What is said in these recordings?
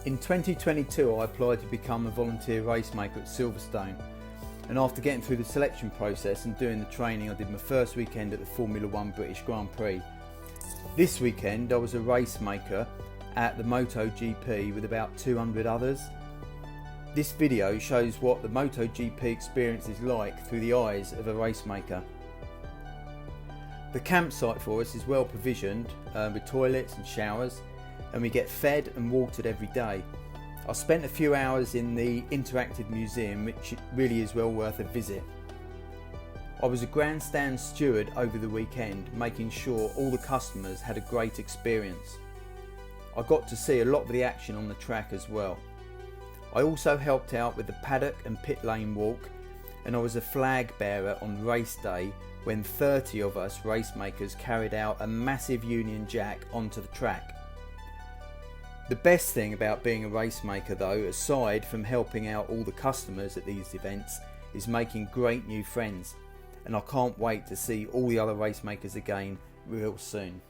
In 2022 I applied to become a volunteer racemaker at Silverstone, and after getting through the selection process and doing the training, I did my first weekend at the Formula 1 British Grand Prix. This weekend I was a racemaker at the MotoGP with about 200 others. This video shows what the MotoGP experience is like through the eyes of a racemaker. The campsite for us is well provisioned with toilets and showers, and we get fed and watered every day. I spent a few hours in the interactive museum, which really is well worth a visit. I was a grandstand steward over the weekend, making sure all the customers had a great experience. I got to see a lot of the action on the track as well. I also helped out with the paddock and pit lane walk, and I was a flag bearer on race day when 30 of us racemakers carried out a massive Union Jack onto the track. The best thing about being a racemaker though, aside from helping out all the customers at these events, is making great new friends, and I can't wait to see all the other racemakers again real soon.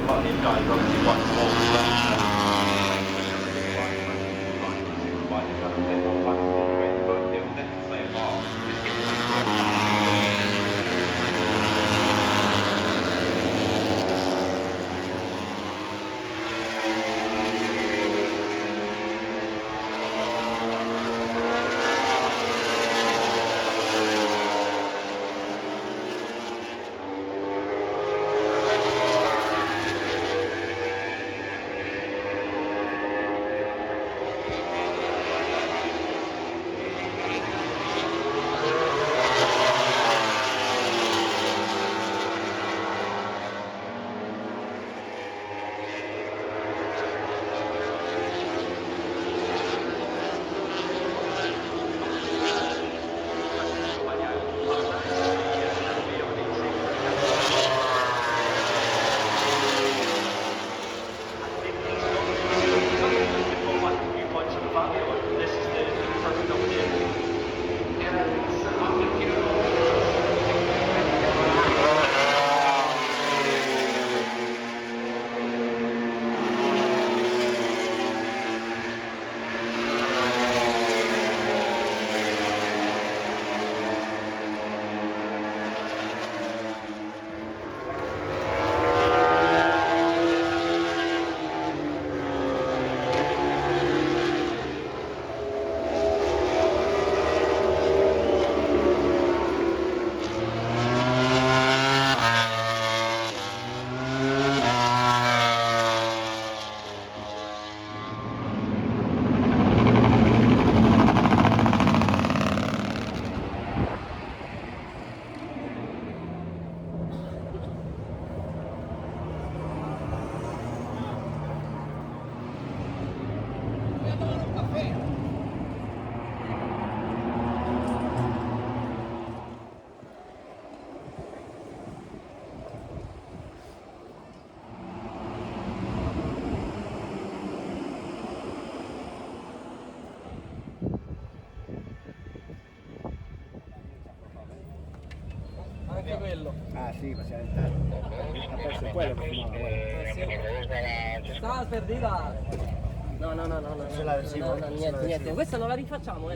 But these guys obviously want more. Ah sì, ma c'è ha perso quello che fumava, guarda. Stava perdita. No, niente. Questa non la rifacciamo,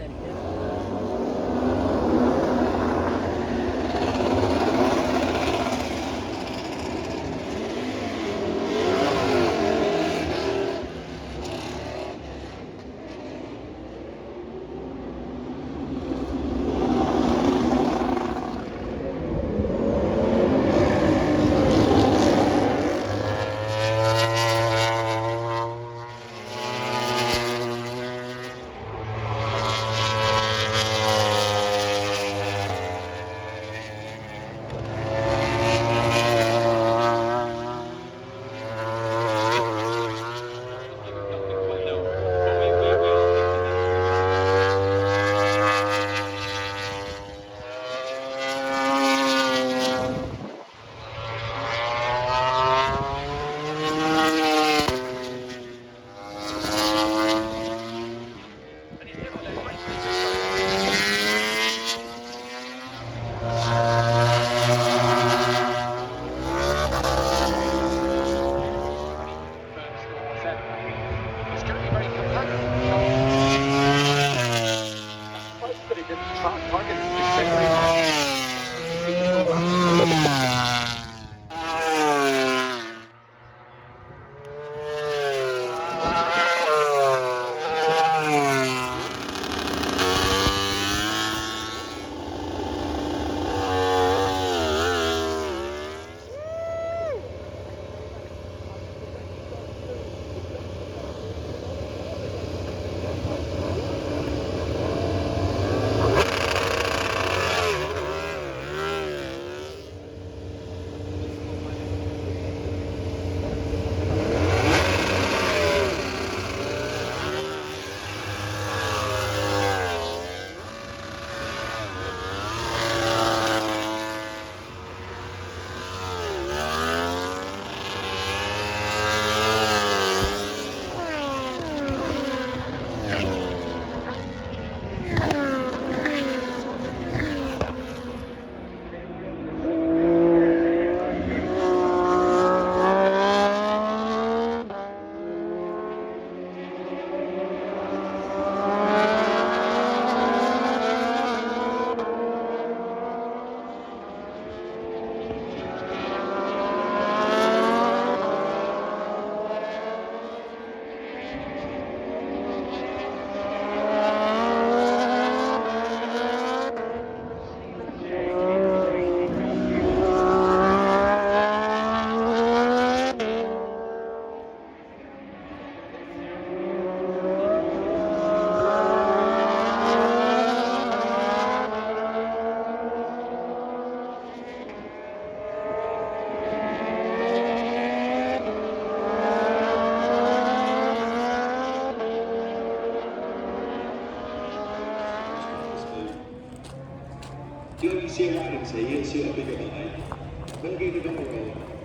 You only see a riding seat, you don't see a bigger bike. Don't get it wrong,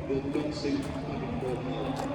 will not suit having more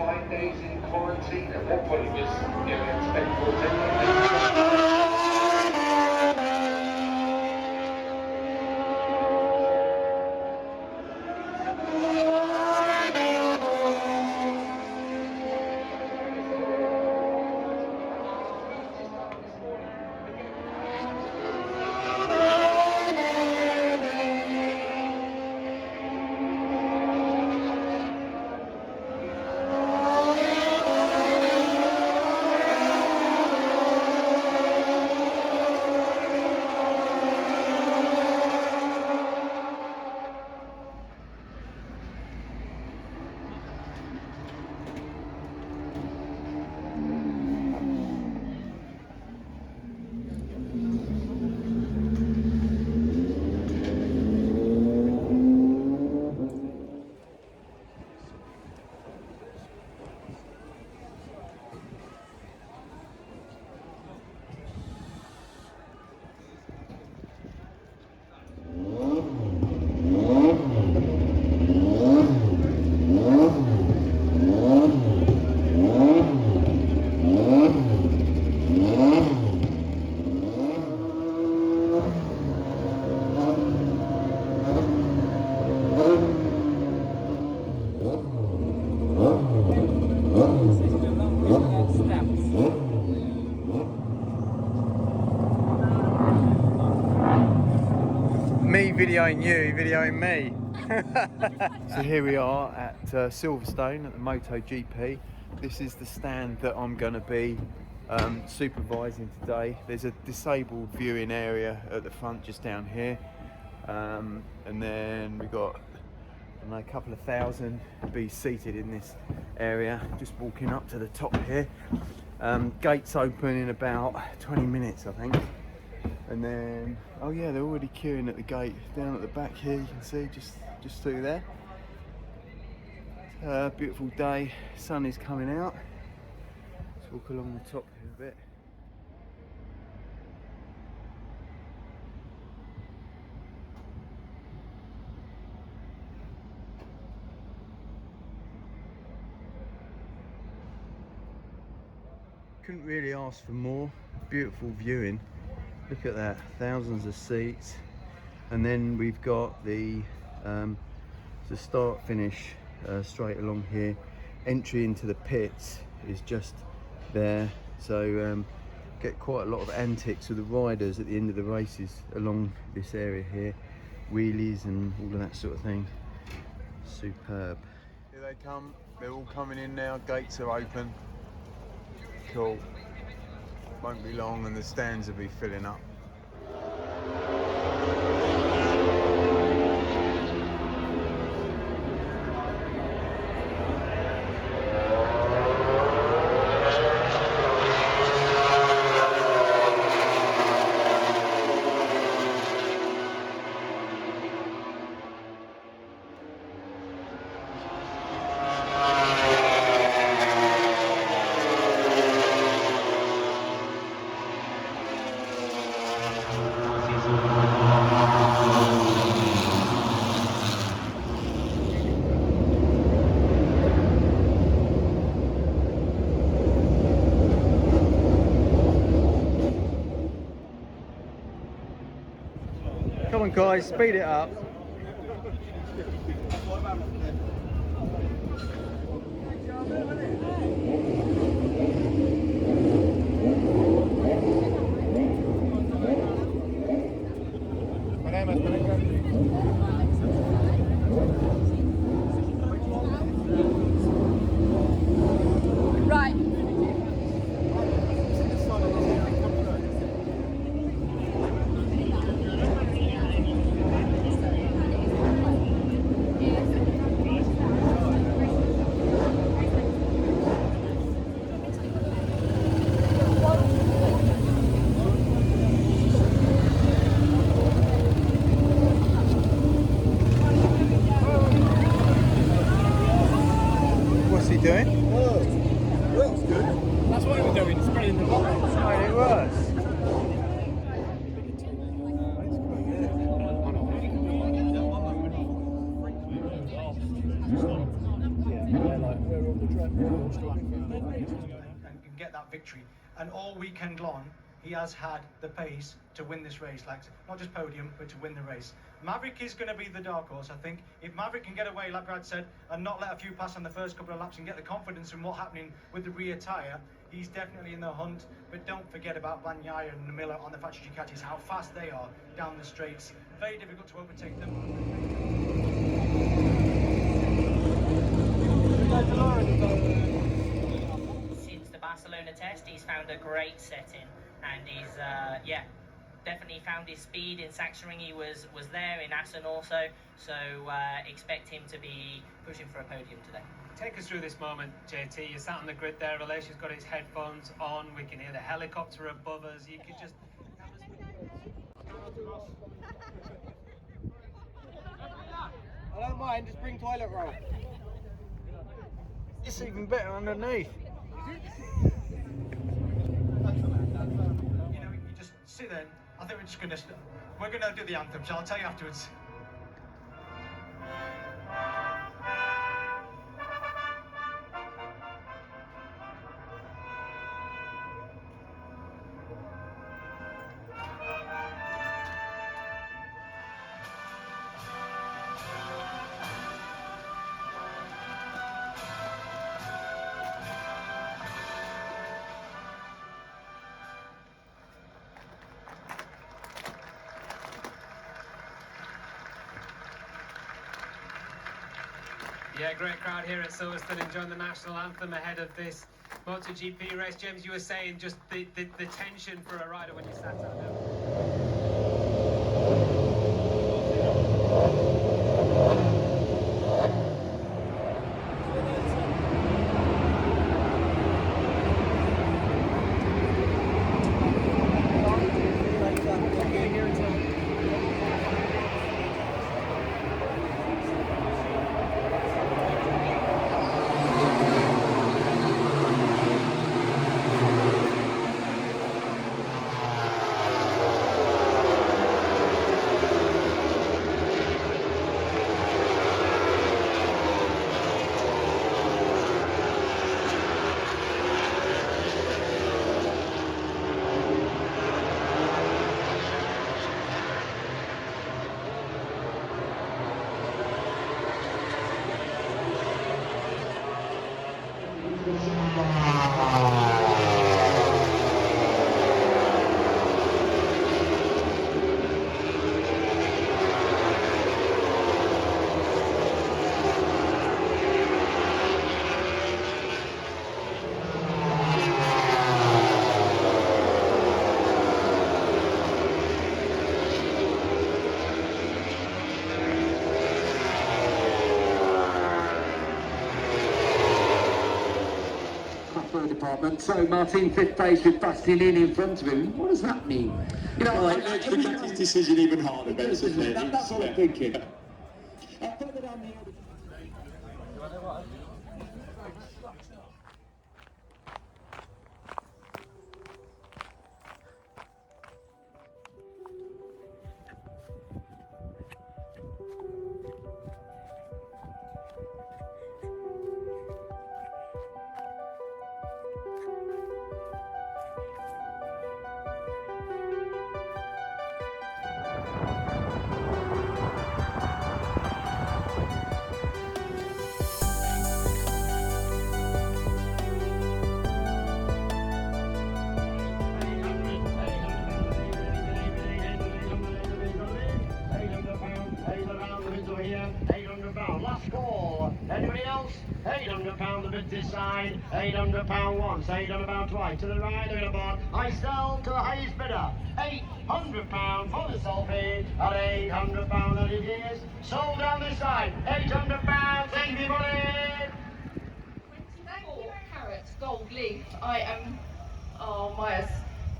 5 days in quarantine. At what point he was spent 14 days. Me videoing you, videoing me. So here we are at Silverstone at the MotoGP. This is the stand that I'm going to be supervising today. There's a disabled viewing area at the front just down here, and then we've got a couple of thousand be seated in this area. Just walking up to the top here. Gates open in about 20 minutes, I think. And then, oh yeah, they're already queuing at the gate down at the back here. You can see just through there. Beautiful day, sun is coming out. Let's walk along the top here a bit. Couldn't really ask for more. Beautiful viewing. Look at that, thousands of seats. And then we've got the start finish straight along here. Entry into the pits is just there. So get quite a lot of antics with the riders at the end of the races along this area here. Wheelies and all of that sort of thing. Superb. Here they come, they're all coming in now, gates are open. Cool. Won't be long and the stands will be filling up. Come on guys, speed it up. Right. What's he doing? Looks good. That's what we were doing, spraying the bottle. Oh, it was. Yeah, like we're on the track. and get that victory. And all weekend long, he has had the pace to win this race, like not just podium, but to win the race. Maverick is going to be the dark horse, I think. If Maverick can get away, like Brad said, and not let a few pass on the first couple of laps and get the confidence from what's happening with the rear tyre, he's definitely in the hunt. But don't forget about Bagnaia and Miller on the factory Ducatis, how fast they are down the straights. Very difficult to overtake them. Since the Barcelona test, he's found a great setting, and he's definitely found his speed. In Sachsenring he was there, in Assen also, so expect him to be pushing for a podium today. Take us through this moment, JT. You're sat on the grid there, Alessia's got his headphones on, we can hear the helicopter above us. You could just... I don't mind, just bring toilet roll. It's even better underneath. You know, you just sit there. I think we're gonna do the anthem, so I'll tell you afterwards. Yeah, great crowd here at Silverstone enjoying the national anthem ahead of this MotoGP race. James, you were saying just the tension for a rider when you sat out there. Department. So Martin fifth place with Bastin in front of him. What does that mean? You know, Well, it makes the captain's decision even harder, basically. That's what I'm thinking. Further down the order. Anybody else? £800 the bid this side, £800 once, £800 twice, to the right, aboard. I sell to the highest bidder, £800 for the sulphate, at £800 that it is. Sold down this side, £800, thank you, buddy! 24 carat gold leaf. I am, oh Myers,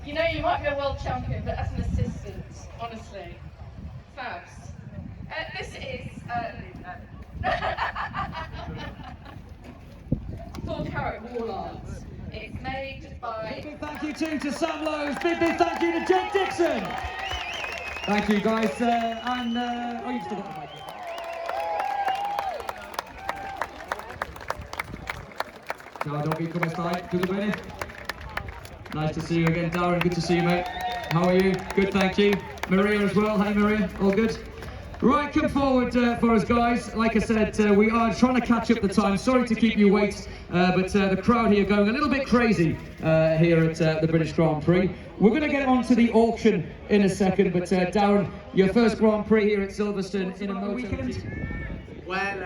you know you might be a world champion, but as an assistant, honestly, fabs. This is 4 carat wall art. It's made by... Big thank you too to Sam Lowe's, big thank you to Jake Dixon. Thank you guys, oh, you've still got the mic. Ciao Dobby, come stai? Tutto bene? Nice to see you again, Darren. Good to see you, mate. How are you? Good, thank you. Maria as well. Hi, Maria. All good? Right, come forward for us, guys. Like I said, we are trying to catch up the time. Sorry to keep you wait, but the crowd here going a little bit crazy here at the British Grand Prix. We're going to get on to the auction in a second, but Darren, your first Grand Prix here at Silverstone in a MotoGP. Well,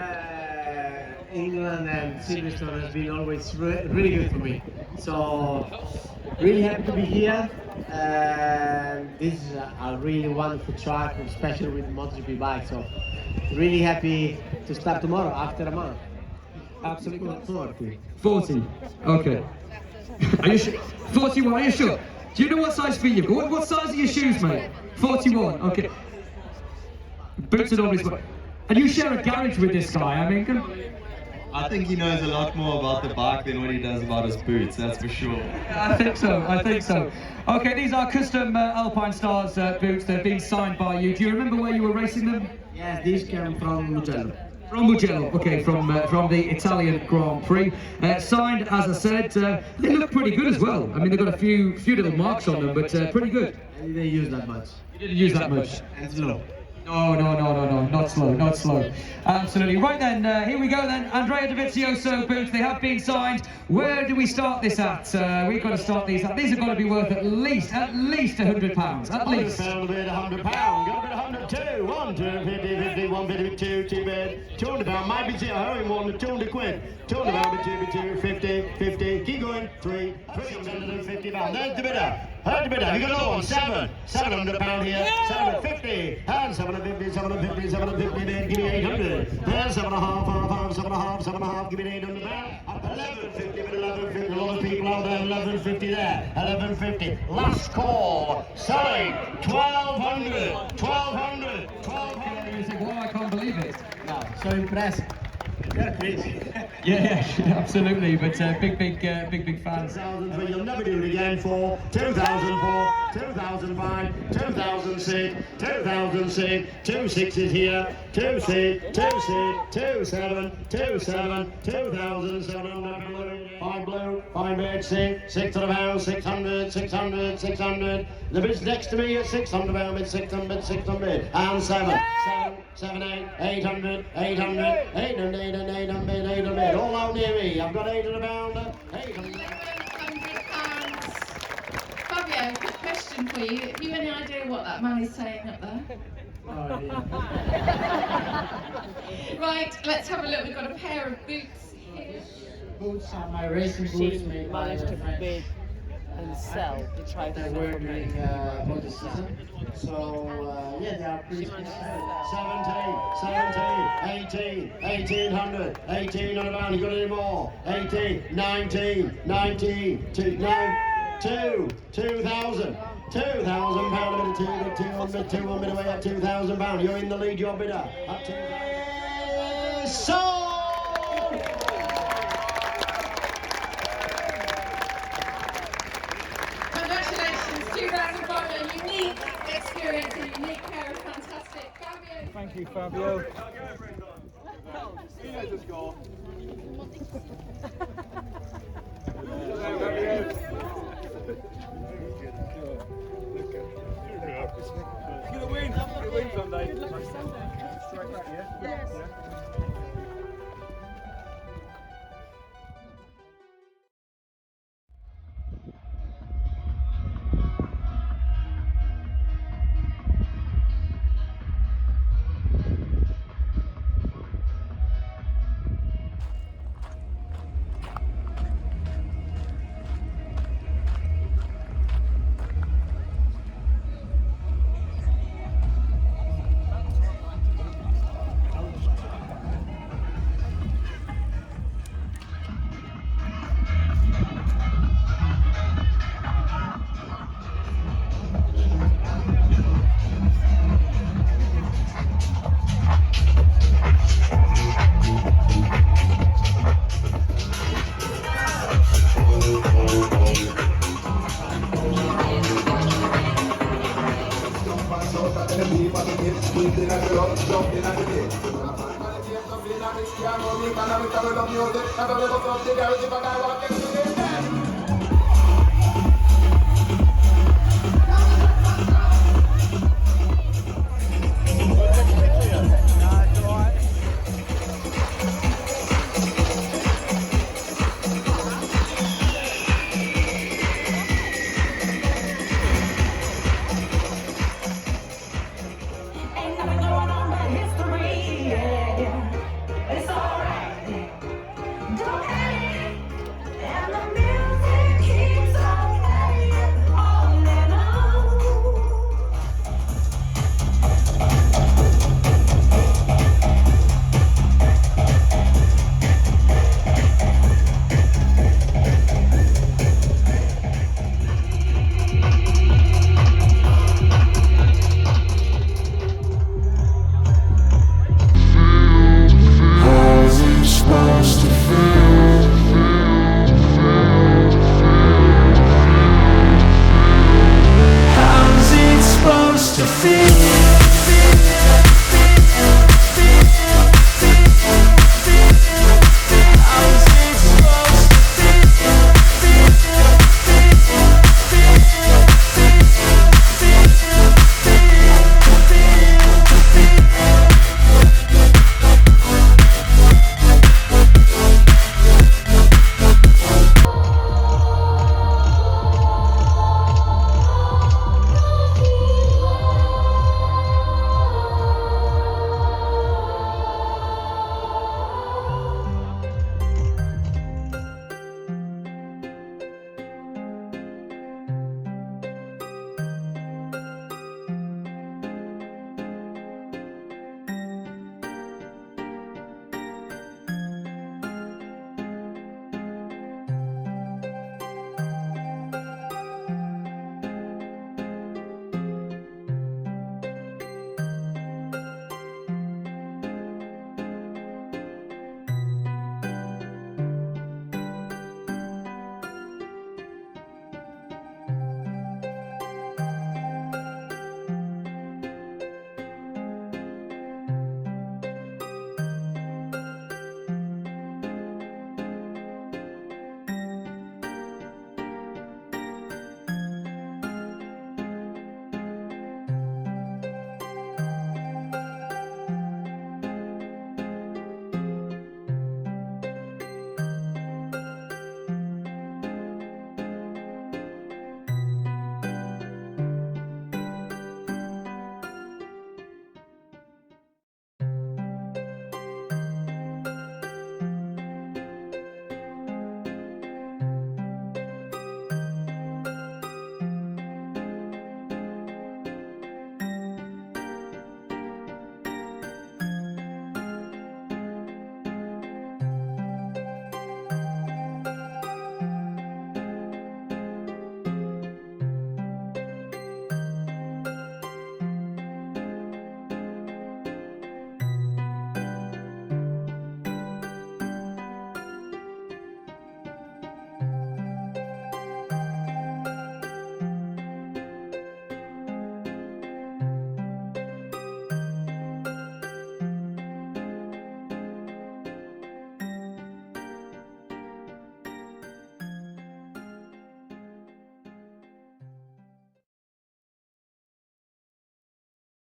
England and Silverstone has been always really good for me. So, really happy to be here. This is a really wonderful track, especially with MotoGP bike. So, really happy to start tomorrow after a month. Absolutely 40. 40. Okay. Are you sure? 41. Are you sure? Do you know what size feet you've got? What size are your shoes, mate? 41. Okay. Boots are always. And you share a garage with this guy. I mean, I think he knows a lot more about the bike than what he does about his boots, that's for sure. I think so, I think so. Okay, these are custom Alpine Stars boots. They've been signed by you. Do you remember where you were racing them? Yes, these came from Mugello. From Mugello, okay, from the Italian Grand Prix. Signed, as I said, they look pretty good as well. I mean, they've got a few little marks on them, but pretty good. I didn't use that much. You didn't use that much? And slow. No, not slow, not slow. Absolutely. Right then, here we go then. Andrea Dovizioso boots, they have been signed. Where do we start this at? We've got to start these at. These are going to be worth at least £100. At least. £100 bid, £100. Got a bit 102. 1, 2, 50, 50, 150, 2 bid. £200 might be hurry one, 200 quid. £200 bid, 2, 50, 50. Keep going. 3, £350. There's the bidder. Heard the bidder. You got another one. 7. £700 here. 750. And 750, 750, 750 bid. Give me 800. There's 7.5, 7.5. Give me 800 back. 1150 bid, 1150. A lot of people out there. 1150 there. 1150. Last call. Selling 1200. 1200. 1200. You think, wow, I can't believe it. No, so impressive. They're crazy. Yeah, absolutely. But big fans. 2000, you'll never do it again for 2004, 2005, 2006, 2006, 26 is here, 26, 27, 2007, 5 blue, 5 red, 6 £600, 600. The bid's next to me at £600, bid 600, and 7, 800, 800. All out near me. I've got £800, 800. Fabio, quick question for you. Have you any idea what that man is saying up there? Oh, yeah. Right, let's have a look. We've got a pair of boots here. Boots are my racing boots made by managed to bid and sell the trophy. They're working for the season. So, yeah, they are pretty expensive. 17, 1800, 1800 you got any more? 18, 19, 2000, £2,000 200 away at £2,000. You're in the lead, your bidder. Up to sold! Congratulations, 2005, a unique experience, a unique pair of fantastic. Fabio. Thank you, Fabio. You're gonna win Sunday. Straight back, yeah? Yes. and I'm with the music. Never ever stop the garage if I got walking.